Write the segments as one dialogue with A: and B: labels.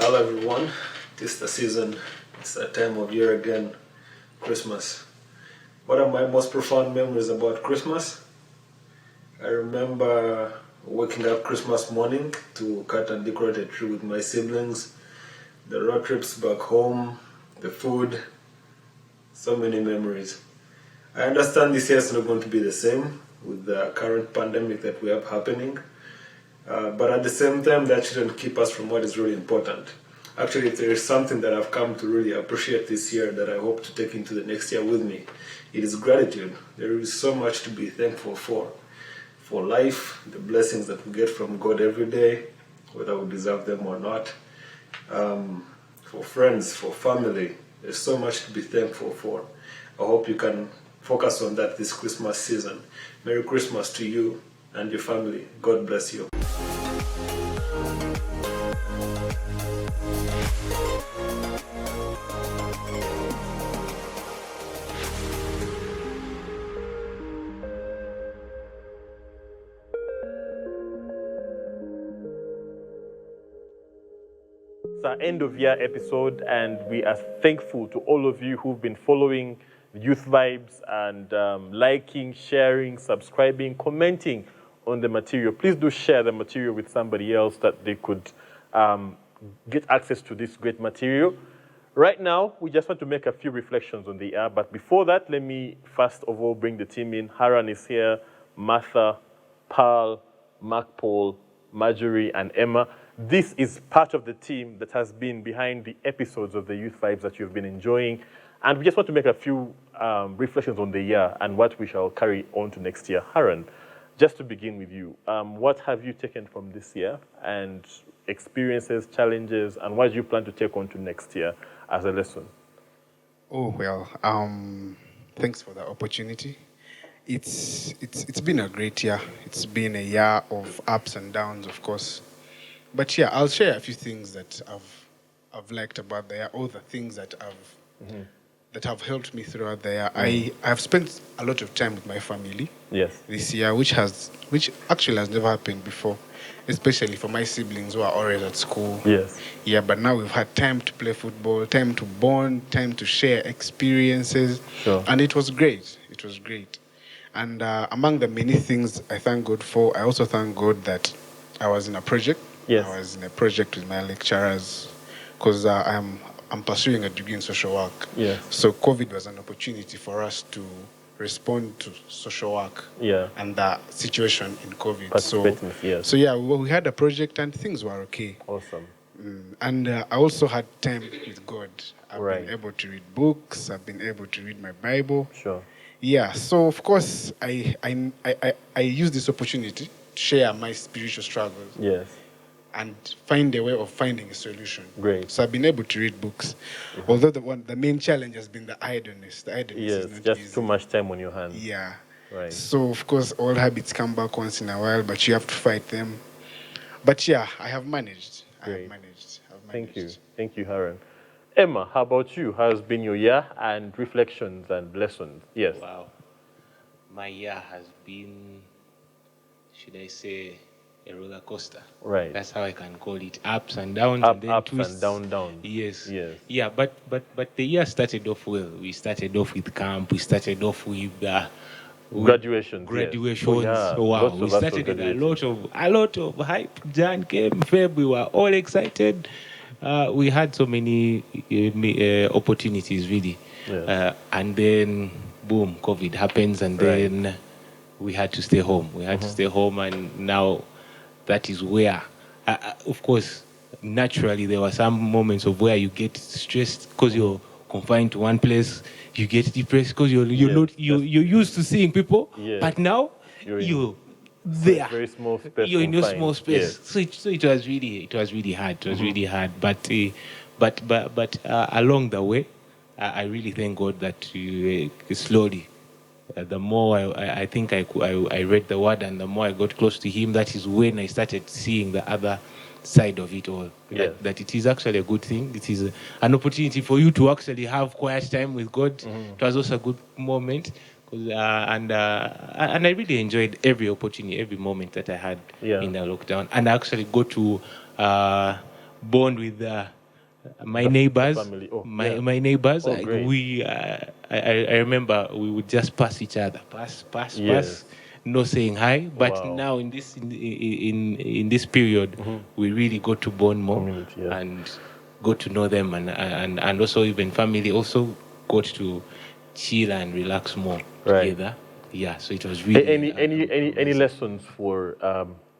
A: Hello everyone, this the season, it's that time of year again, Christmas. What are my most profound memories about Christmas? I remember waking up Christmas morning to cut and decorate a tree with my siblings, the road trips back home, the food, so many memories. I understand this year is not going to be the same with the current pandemic that we have happening. But at the same time, that shouldn't keep us from what is really important. Actually, if there is something that I've come to really appreciate this year that I hope to take into the next year with me, it is gratitude. There is so much to be thankful for life, the blessings that we get from God every day, whether we deserve them or not, for friends, for family. There's so much to be thankful for. I hope you can focus on that this Christmas season. Merry Christmas to you and your family. God bless you.
B: It's our end of year episode, and we are thankful to all of you who've been following Youth Vibes and liking, sharing, subscribing, commenting on the material. Please do share the material with somebody else that they could get access to this great material. Right now, we just want to make a few reflections on the year, but before that, let me first of all bring the team in. Haran is here, Martha, Pearl, Mark Paul, Marjorie, and Emma. This is part of the team that has been behind the episodes of the Youth Vibes that you've been enjoying. And we just want to make a few reflections on the year and what we shall carry on to next year. Haran, just to begin with you, what have you taken from this year and experiences, challenges, and what do you plan to take on to next year as a lesson?
C: Oh, well, thanks for the opportunity. It's been a great year. It's been a year of ups and downs, of course. But yeah, I'll share a few things that I've liked about the year, all the things that that have helped me throughout the year. I've spent a lot of time with my family.
B: Yes.
C: This year, which actually has never happened before, especially for my siblings who are always at school.
B: Yes.
C: Yeah, but now we've had time to play football, time to bond, time to share experiences.
B: Sure.
C: And it was great. It was great. And among the many things I thank God for, I also thank God that I was in a project.
B: Yes.
C: I was in a project with my lecturers because I'm pursuing a degree in social work.
B: Yes.
C: So COVID was an opportunity for us to respond to social work and the situation in COVID.
B: Yes.
C: So yeah, we had a project and things were okay.
B: Awesome.
C: And I also had time with God. I've
B: Right.
C: been able to read books. I've been able to read my Bible.
B: Sure.
C: Yeah. So of course, I use this opportunity to share my spiritual struggles.
B: Yes.
C: And find a way of finding a solution.
B: Great.
C: So I've been able to read books, although the main challenge has been the idleness. The idleness is
B: Yes,
C: not
B: just
C: easy.
B: too much time on your hands.
C: Yeah.
B: Right.
C: So of course, all habits come back once in a while, but you have to fight them. But yeah, I have managed.
B: Great.
C: Thank you.
B: Thank you, Haran. Emma, how about you? How has been your year and reflections and lessons? Yes.
D: Wow. My year has been, should I say, a roller coaster.
B: Right.
D: That's how I can call it. Ups and downs,
B: Up,
D: and then
B: ups
D: twists.
B: and down.
D: Yes.
B: Yes.
D: Yeah, but the year started off well. We started off with camp. We started off with
B: Graduations.
D: graduations.
B: Yes. Oh, yeah.
D: So wow,
B: Lots of
D: we
B: us were
D: started with
B: graduating.
D: a lot of hype. Jan came, Feb. We were all excited. We had so many opportunities, really.
B: Yes.
D: And then, boom, COVID happens, and then we had to stay home. We had to stay home, and now that is where, of course, naturally, there were some moments of where you get stressed because you're confined to one place. You get depressed because you're used to seeing people, but now you're there.
B: Very small space.
D: You're in your
B: confined.
D: small space.
B: Yes.
D: So it was really hard. It was really hard. But along the way, I really thank God that slowly. The more I think I read the word, and the more I got close to Him, that is when I started seeing the other side of it all.
B: Yes.
D: That it is actually a good thing. It is an opportunity for you to actually have quiet time with God. It was also a good moment. And I really enjoyed every opportunity, every moment that I had in the lockdown. And I actually got to bond with my neighbors,
B: family. Oh,
D: my neighbors.
B: Oh, great.
D: I remember we would just pass each other, pass, no saying hi. But
B: Wow.
D: now in this period, we really got to bond more
B: Community, yeah.
D: and got to know them, and also even family also got to chill and relax more
B: Right.
D: together. Yeah, so it was really
B: Any lessons for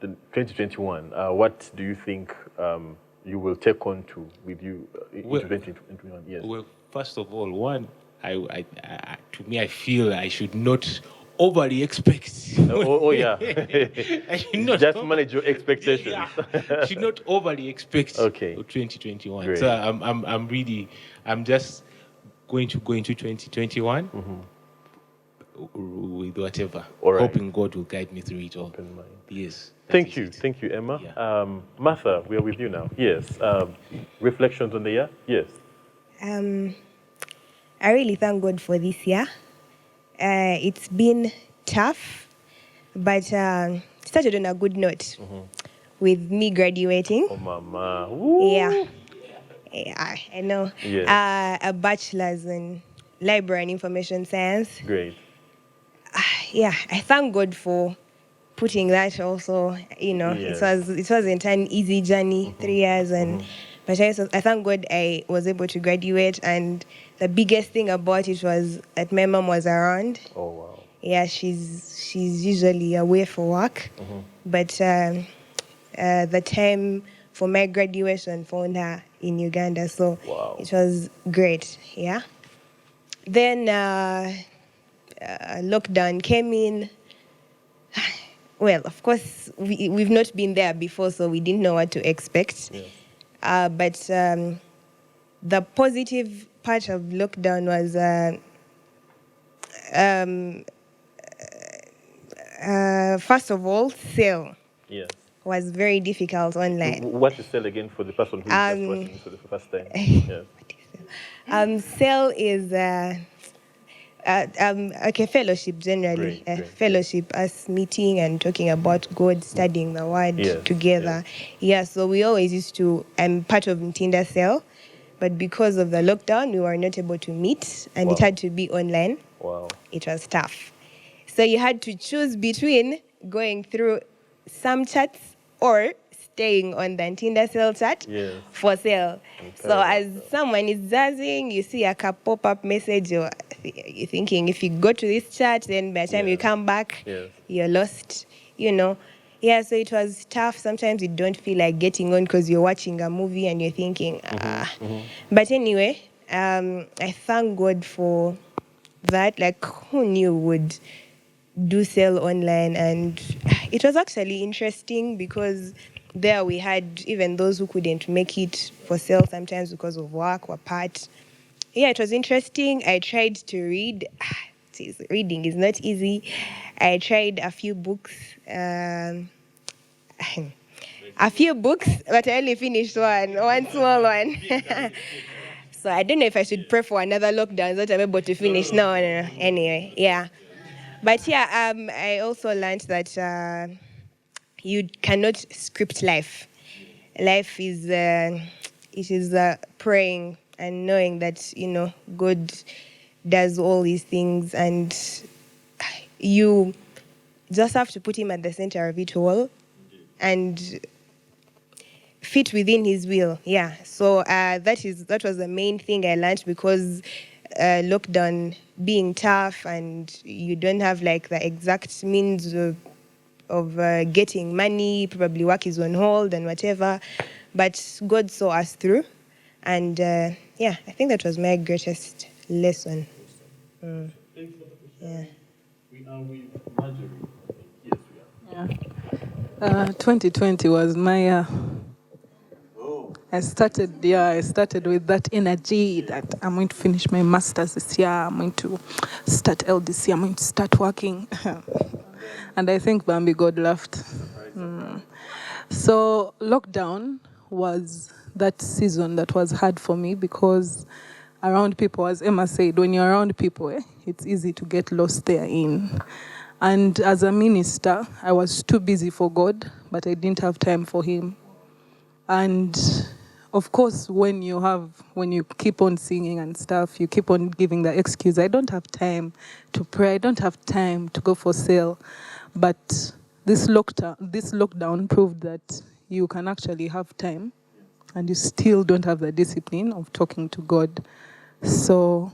B: the 2021? What do you think you will take on to with you into 2021? Yes.
D: Well, first of all, one, to me, I feel I should not overly expect.
B: Yeah.
D: I should not
B: Just manage your expectations.
D: Yeah, should not overly expect.
B: Okay.
D: 2021.
B: Great.
D: So I'm just going to go into 2021 with whatever,
B: All right.
D: hoping God will guide me through it all.
B: Open mind.
D: Yes.
B: Thank you, Emma.
D: Yeah.
B: Martha, we are with you now. Yes. Reflections on the year? Yes.
E: I really thank God for this year. It's been tough, but started on a good note with me graduating.
B: Oh, mama. Woo.
E: Yeah, I know.
B: Yes.
E: A bachelor's in library and information science.
B: Great.
E: Yeah, I thank God for putting that also.
B: Yes.
E: It wasn't an easy journey, 3 years, and but I thank God I was able to graduate. And the biggest thing about it was that my mom was around.
B: Oh, wow.
E: Yeah, she's usually away for work, but the time for my graduation found her in Uganda, so
B: Wow.
E: it was great. Yeah. Then lockdown came in. Well, of course, we've not been there before, so we didn't know what to expect.
B: Yes.
E: But the positive part of lockdown was first of all, sale
B: Yes.
E: was very difficult online.
B: What is sale again for the person who is just watching this for the first time? Yes.
E: Sale is okay, fellowship generally.
B: Great.
E: Fellowship, us meeting and talking about God, studying the Word
B: Yes,
E: together. Yeah, so we always used to. I'm part of Mtinda Cell, but because of the lockdown, we were not able to meet, and it
B: Wow.
E: had to be online.
B: Wow.
E: It was tough. So you had to choose between going through some chats or staying on the Mtinda Cell chat
B: Yes.
E: for sale. So
B: Okay.
E: as someone is zazzing, you see a pop-up message, you're thinking if you go to this chat, then by the time you come back,
B: Yes.
E: you're lost, Yeah, so it was tough. Sometimes you don't feel like getting on because you're watching a movie and you're thinking, But anyway, I thank God for that. Like, who knew would do sell online? And it was actually interesting because there we had even those who couldn't make it for sale sometimes because of work or part. Yeah, it was interesting. I tried to read. Reading is not easy. I tried a few books. A few books, but I only finished one small one. So I don't know if I should pray for another lockdown that I'm able to finish. No. Anyway, yeah. But yeah, I also learned that you cannot script life. Life is it is praying and knowing that God does all these things, and you just have to put Him at the center of it all, and fit within His will. Yeah. So that was the main thing I learned, because lockdown being tough and you don't have like the exact means of getting money, probably work is on hold and whatever, but God saw us through, and I think that was my greatest lesson. Yeah.
B: We are with Marjorie. Yes, we are.
F: Yeah. 2020 was my year. I started with that energy that I'm going to finish my master's this year. I'm going to start LDC. I'm going to start working. And I think Bambi God laughed. So lockdown was that season that was hard for me, because around people, as Emma said, when you're around people, it's easy to get lost therein. And as a minister, I was too busy for God, but I didn't have time for Him. And of course, when you keep on singing and stuff, you keep on giving the excuse, I don't have time to pray, I don't have time to go for sale. But this lockdown proved that you can actually have time and you still don't have the discipline of talking to God. So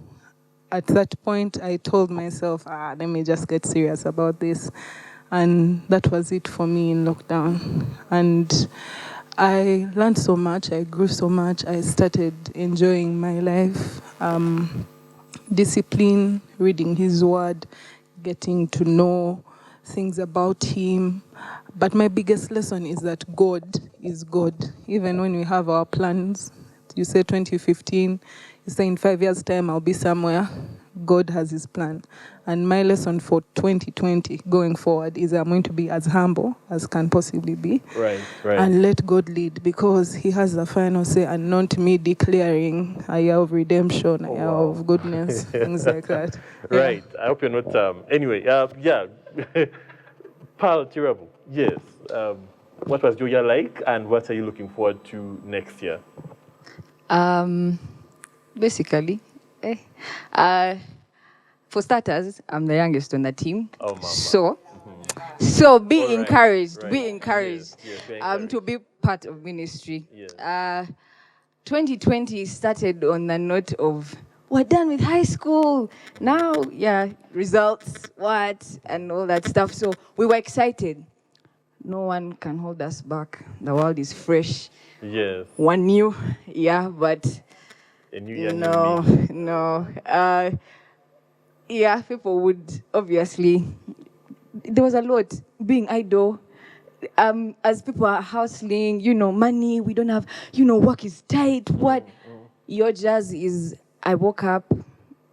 F: at that point, I told myself, let me just get serious about this. And that was it for me in lockdown. And I learned so much, I grew so much, I started enjoying my life. Discipline, reading his word, getting to know things about him. But my biggest lesson is that God is God. Even when we have our plans, you say 2015, you say in 5 years' time I'll be somewhere. God has his plan. And my lesson for 2020 going forward is I'm going to be as humble as can possibly be.
B: Right.
F: And let God lead, because he has the final say and not me declaring a year of redemption, a year of goodness, things like that.
B: Right. I hope you're not. Anyway, yeah. Pal Tirable, yes. What was your year like, and what are you looking forward to next year?
G: Basically, for starters, I'm the youngest on the team.
B: Oh, mama.
G: So be
B: All right,
G: encouraged.
B: right.
G: Be encouraged.
B: Yes, we're encouraged.
G: To be part of ministry.
B: Yes.
G: 2020 started on the note of we're done with high school now. Results, and all that stuff. So we were excited. No one can hold us back. The world is fresh.
B: Yes.
G: One new, but
B: A new year,
G: no. People would obviously. There was a lot being idle. As people are hustling, money, we don't have, work is tight. What? Your jazz is, I woke up,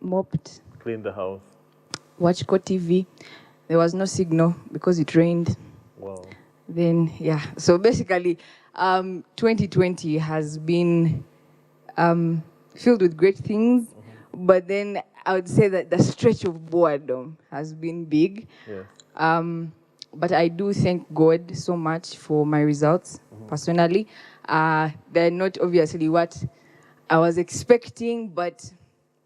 G: mopped,
B: clean the house.
G: watched TV. There was no signal because it rained.
B: Wow.
G: Then, so basically, 2020 has been filled with great things, but then I would say that the stretch of boredom has been big.
B: Yes.
G: But I do thank God so much for my results, personally. They're not obviously what I was expecting, but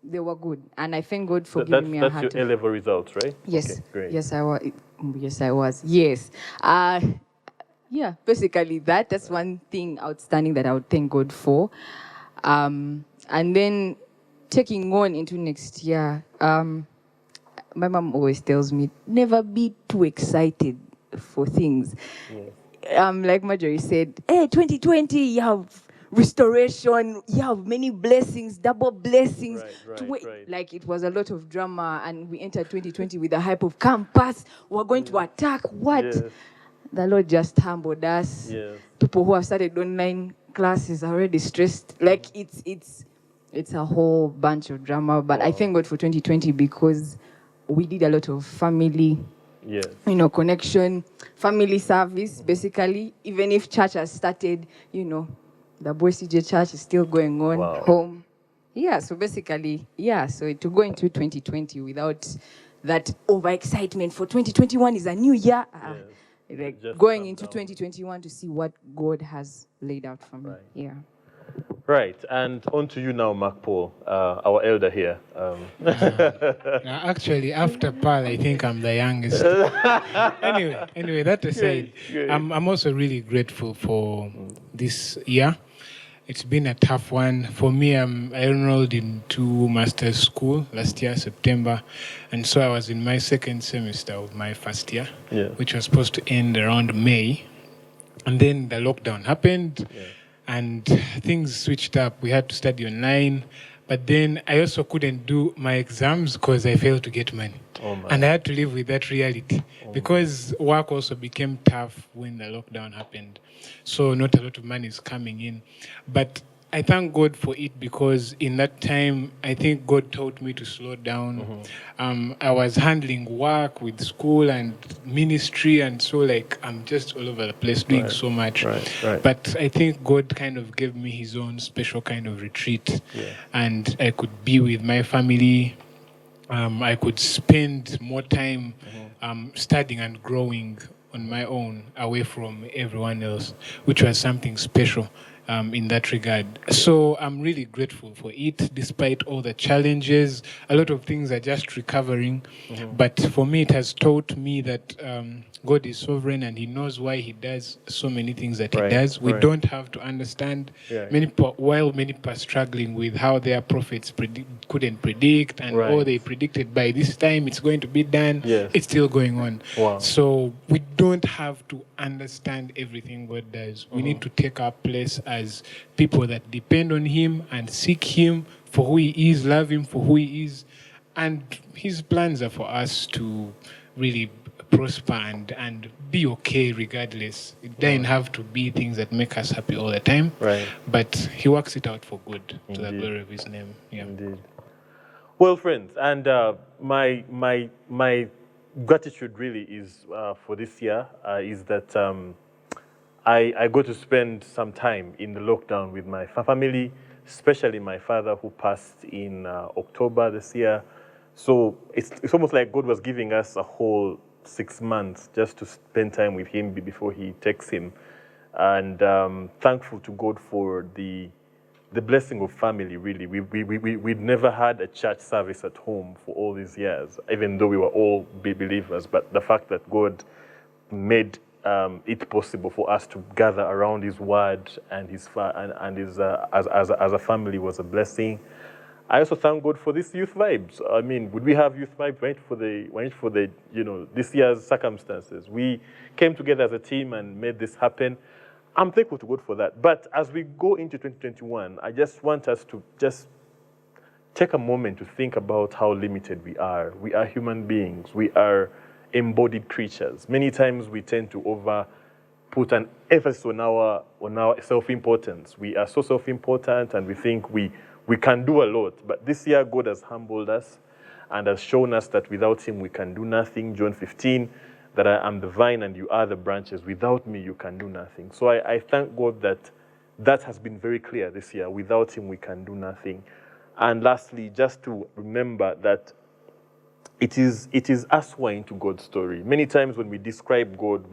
G: they were good. And I thank God for giving me a heart.
B: That's your A-level results, right?
G: Yes.
B: Okay, great.
G: Yes, I was. Yes. Basically that's one thing outstanding that I would thank God for. And then taking on into next year, my mom always tells me, never be too excited for things. Yes. Like Marjorie said, hey, 2020, you have restoration, you have many blessings, double blessings.
B: Right.
G: Like it was a lot of drama, and we entered 2020 with the hype of campus. We're going to attack. What?
B: Yes.
G: The Lord just humbled us.
B: Yes.
G: People who have started online classes are already stressed. Like it's a whole bunch of drama. But I thank God for 2020 because we did a lot of family, connection, family service, basically. Even if church has started, the Boy CJ church is still going on home. So basically, so to go into 2020 without that overexcitement for 2021 is a new year. Like going into 2021 to see what God has laid out for me.
B: Right, and on to you now, Mark Paul, our elder here.
H: Actually, after Paul, I think I'm the youngest. anyway, that aside,
B: Great.
H: I'm also really grateful for this year. It's been a tough one. For me, I enrolled into master's school last year, September, and so I was in my second semester of my first year, which was supposed to end around May. And then the lockdown happened. And things switched up. We had to study online. But then I also couldn't do my exams because I failed to get money. And I had to live with that reality because work also became tough when the lockdown happened. So not a lot of money is coming in. But I thank God for it because in that time, I think God taught me to slow down. I was handling work with school and ministry, and so I'm just all over the place doing so much.
B: Right.
H: But I think God kind of gave me his own special kind of retreat, and I could be with my family. I could spend more time studying and growing on my own, away from everyone else, which was something special. in that regard. So I'm really grateful for it, despite all the challenges. A lot of things are just recovering. But for me, it has taught me that God is sovereign and He knows why He does so many things that He does. We don't have to understand. While many people are struggling with how their prophets couldn't predict, and they predicted by this time it's going to be done, it's still going on. So we don't have to understand everything God does. We need to take our place as people that depend on Him and seek Him for who He is, love Him for who He is. And His plans are for us to really prosper and be okay regardless. It doesn't have to be things that make us happy all the time. But He works it out for good to the glory of His name.
B: Indeed. Well, friends, and my gratitude really is for this year is that I got to spend some time in the lockdown with my family, especially my father who passed in October this year. So it's almost like God was giving us a whole 6 months just to spend time with him before he takes him. And thankful to God for the blessing of family, really. We'd never had a church service at home for all these years, even though we were all believers. But the fact that God made it possible for us to gather around His Word and His as a family was a blessing. I also thank God for this youth vibes. I mean, would we have youth vibes right for the this year's circumstances? We came together as a team and made this happen. I'm thankful to God for that. But as we go into 2021, I just want us to just take a moment to think about how limited we are. We are human beings. We are embodied creatures. Many times we tend to put an emphasis on our self-importance. We are so self-important and we think we can do a lot. But this year, God has humbled us and has shown us that without Him, we can do nothing. John 15, that I am the vine and you are the branches. Without me, you can do nothing. So I thank God that has been very clear this year. Without Him, we can do nothing. And lastly, just to remember that it is us who are into God's story. Many times when we describe God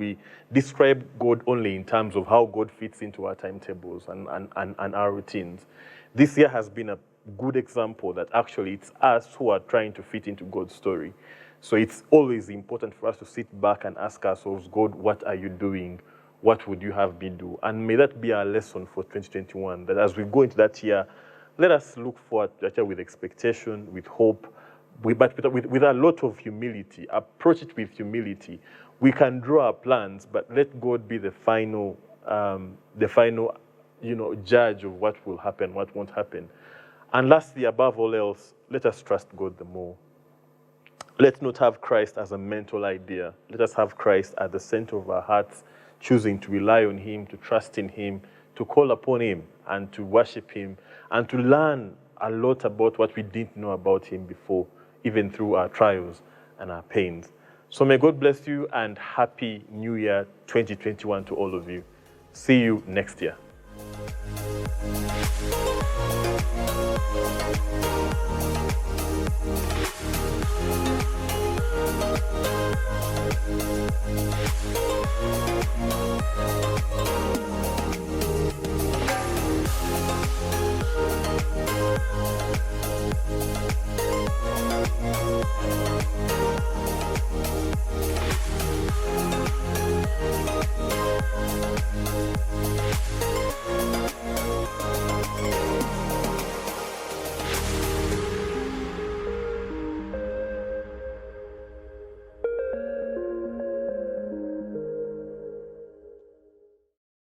B: only in terms of how God fits into our timetables and our routines. This year has been a good example that actually it's us who are trying to fit into God's story. So it's always important for us to sit back and ask ourselves, God, what are you doing? What would you have me do? And may that be our lesson for 2021, that as we go into that year, let us look forward to that year with expectation, with hope, but with a lot of humility. Approach it with humility. We can draw our plans, but let God be the final judge of what will happen, what won't happen. And lastly, above all else, let us trust God the more. Let's not have Christ as a mental idea. Let us have Christ at the center of our hearts, choosing to rely on Him, to trust in Him, to call upon Him, and to worship Him, and to learn a lot about what we didn't know about Him before, even through our trials and our pains. So may God bless you, and Happy New Year 2021 to all of you. See you next year.